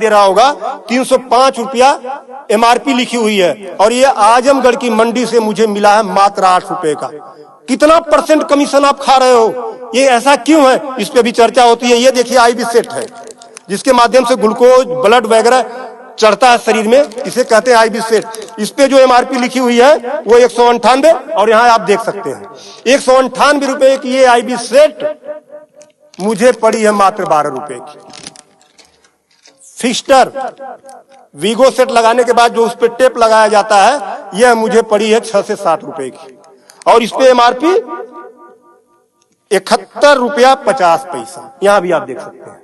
दे रहा होगा 305 रुपया एमआरपी लिखी हुई है, और ये आजमगढ़ की मंडी से मुझे मिला है मात्र 8 रुपए का। कितना % कमीशन आप खा रहे हो? ये ऐसा क्यों है? इस पे भी चर्चा होती है। ये देखिए आईबी सेट है, जिसके माध्यम से ग्लूकोज ब्लड वगैरह चढ़ता है शरीर में, इसे कहते हैं आईबी सेट। इस पे जो एमआरपी लिखी हुई है वो 198, और यहाँ आप देख सकते हैं 198 रुपए की ये आईबी सेट मुझे पड़ी है मात्र 12 रुपए की। फिस्टर वीगो सेट लगाने के बाद जो उस पर टेप लगाया जाता है, यह मुझे पड़ी है 6 से 7 रुपए की, और इस पे एमआरपी 71 रुपया 50 पैसा। यहां भी आप देख सकते हैं।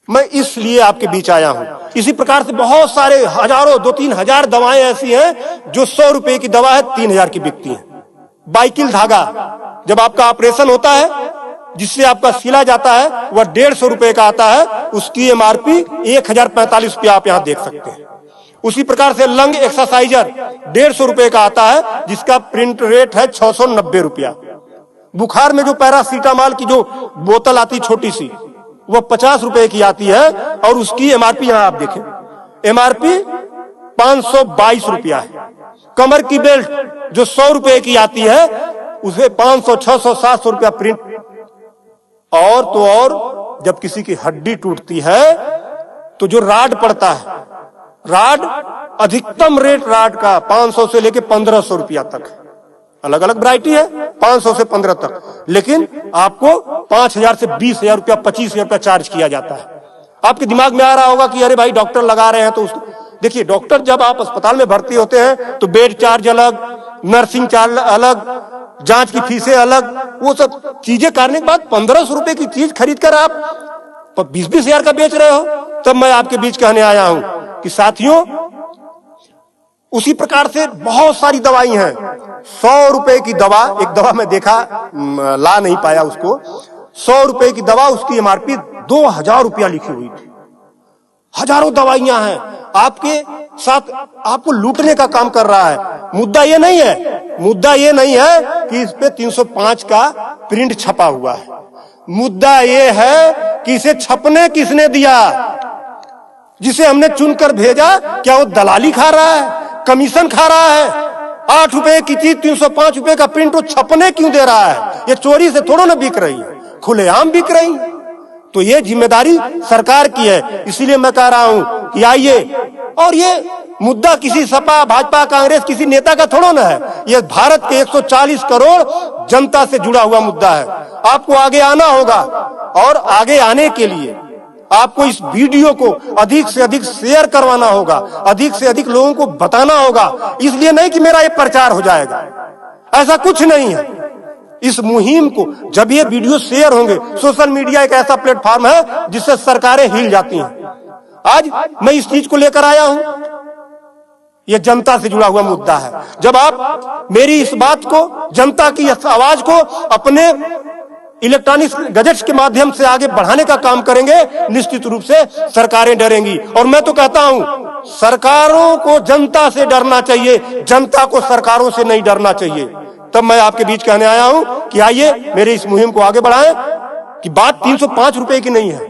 मैं इसलिए आपके बीच आया हूं। इसी प्रकार से बहुत सारे हजारों 2-3 हजार दवाएं ऐसी हैं जो 100 रुपए की दवा है 3000 की बिकती हैं। बाइकिल धागा जब आपका ऑपरेशन होता है, जिससे आपका सिला जाता है, वह 150 रुपए का आता है, उसकी एमआरपी 1045 रुपया आप यहां देख सकते हैं। उसी प्रकार से लंग एक्सरसाइजर 150 रुपए का आता है, जिसका प्रिंट रेट है 690 रुपया। बुखार में जो पैरासीटामॉल की जो बोतल आती छोटी सी, वो 50 रुपए की आती है, और उसकी एमआरपी यहां आप देखें, एमआरपी 522 रुपया है। कमर की बेल्ट जो 100 रुपए की आती है, उसे 500, 600, 700 रुपया प्रिंट। और तो और जब किसी की हड्डी टूटती है तो जो राड पड़ता है, राड अधिकतम रेट राड का 500 से लेके 1500 रुपया तक, अलग अलग वैरायटी है, 500 से 15 तक, लेकिन आपको 5000 से 20,000 रुपया 25,000 रुपया चार्ज किया जाता है। आपके दिमाग में आ रहा होगा कि अरे भाई डॉक्टर लगा रहे हैं तो उसको देखिए, डॉक्टर जब आप अस्पताल में भर्ती होते हैं तो बेड चार्ज अलग, नर्सिंग चार्ज अलग, जांच की फीसें अलग, वो सब चीजें करने के बाद 1500 रुपए की चीज खरीद कर आप 20-20 हजार का बेच रहे हो। तब मैं आपके बीच कहने आया हूं कि साथियों, उसी प्रकार से बहुत सारी दवाई हैं। 100 रुपए की दवा, एक दवा मैं देखा, ला नहीं पाया उसको, 100 रुपए की दवा, उसकी एमआरपी 2000 रुपया लिखी हुई थी। हजारों दवाइयां हैं, आपके साथ आपको लूटने का काम कर रहा है। मुद्दा ये नहीं है, मुद्दा ये नहीं है कि इस पे 305 का प्रिंट छपा हुआ है। मुद्दा ये है कि इसे छपने किसने दिया? जिसे हमने चुनकर भेजा, क्या वो दलाली खा रहा है, कमीशन खा रहा है? 8 रुपए की चीज 305 रुपए का प्रिंट वो छपने क्यों दे रहा है? ये चोरी से थोड़ा ना बिक रही है, खुलेआम बिक रही है। तो ये जिम्मेदारी सरकार की है। इसीलिए मैं कह रहा हूं कि आइए, और ये मुद्दा किसी सपा, भाजपा, कांग्रेस, किसी नेता का थोड़ा ना है, ये भारत के 140 करोड़ जनता से जुड़ा हुआ मुद्दा है। आपको आगे आना होगा, और आगे आने के लिए आपको इस वीडियो को अधिक से अधिक शेयर करवाना होगा, अधिक से अधिक लोगों को बताना होगा। इसलिए नहीं कि मेरा ये प्रचार हो जाएगा, ऐसा कुछ नहीं है। इस मुहिम को जब ये वीडियो शेयर होंगे, सोशल मीडिया एक ऐसा प्लेटफॉर्म है जिससे सरकारें हिल जाती हैं। आज मैं इस चीज को लेकर आया हूं, ये जनता से जुड़ा हुआ मुद्दा है। जब आप मेरी इस बात को, जनता की इस आवाज को अपने इलेक्ट्रॉनिक गैजेट्स के माध्यम से आगे बढ़ाने का काम करेंगे, निश्चित रूप से सरकारें डरेंगी। और मैं तो कहता हूं, सरकारों को जनता से डरना चाहिए, जनता को सरकारों से नहीं डरना चाहिए। तब मैं आपके बीच कहने आया हूं कि आइए मेरे इस मुहिम को आगे बढ़ाएं। कि बात 305 रुपए की नहीं है,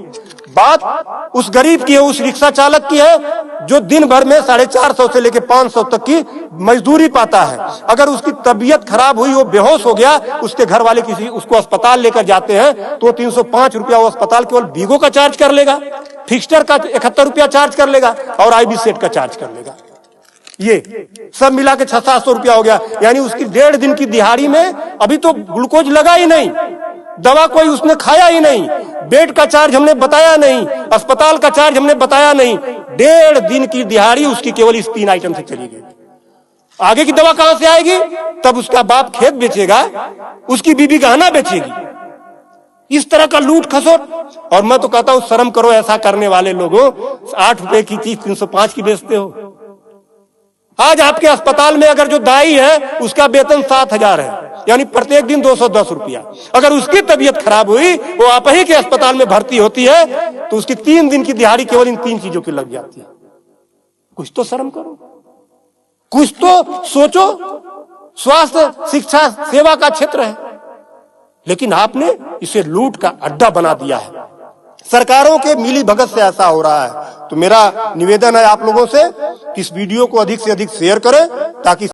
बात उस गरीब की है, उस रिक्शा चालक की है जो दिन भर में 450 से लेकर 500 तक की मजदूरी पाता है। अगर उसकी तबीयत खराब हुई, वो बेहोश हो गया, उसके घर वाले किसी उसको अस्पताल लेकर जाते हैं, तो 305 रुपया वो अस्पताल केवल वीगो का चार्ज कर लेगा, फिक्स्टर का 71 रुपया चार्ज कर लेगा, और आईबी सेट का चार्ज कर लेगा। ये सब मिला के 600-700 रुपया हो गया। यानी उसकी 1.5 दिन की दिहाड़ी में अभी तो ग्लूकोज लगा ही नहीं, दवा कोई उसने खाया ही नहीं, बेड का चार्ज हमने बताया नहीं, अस्पताल का चार्ज हमने बताया नहीं। 1.5 दिन की दिहाड़ी उसकी केवल इस 3 आइटम से चली गई। आगे की दवा कहां से आएगी? तब उसका बाप खेत बेचेगा, उसकी बीबी गहना बेचेगी। इस तरह का लूट खसोट। और मैं तो कहता हूं, शर्म करो ऐसा करने वाले लोगों। 8 रुपए की चीज 305 की बेचते हो। आज आपके अस्पताल में अगर जो दाई है उसका वेतन 7,000 है, यानी प्रत्येक दिन 210 रुपया। अगर उसकी तबीयत खराब हुई, वो आप ही के अस्पताल में भर्ती होती है, तो उसकी 3 दिन की दिहाड़ी केवल इन 3 चीजों की लग जाती है। कुछ तो शर्म करो, कुछ तो सोचो। स्वास्थ्य, शिक्षा, सेवा का क्षेत्र है, लेकिन आपने इसे लूट का अड्डा बना दिया है। सरकारों के मिली भगत से ऐसा हो रहा है। तो मेरा निवेदन है आप लोगों से कि इस वीडियो को अधिक से अधिक शेयर करें ताकि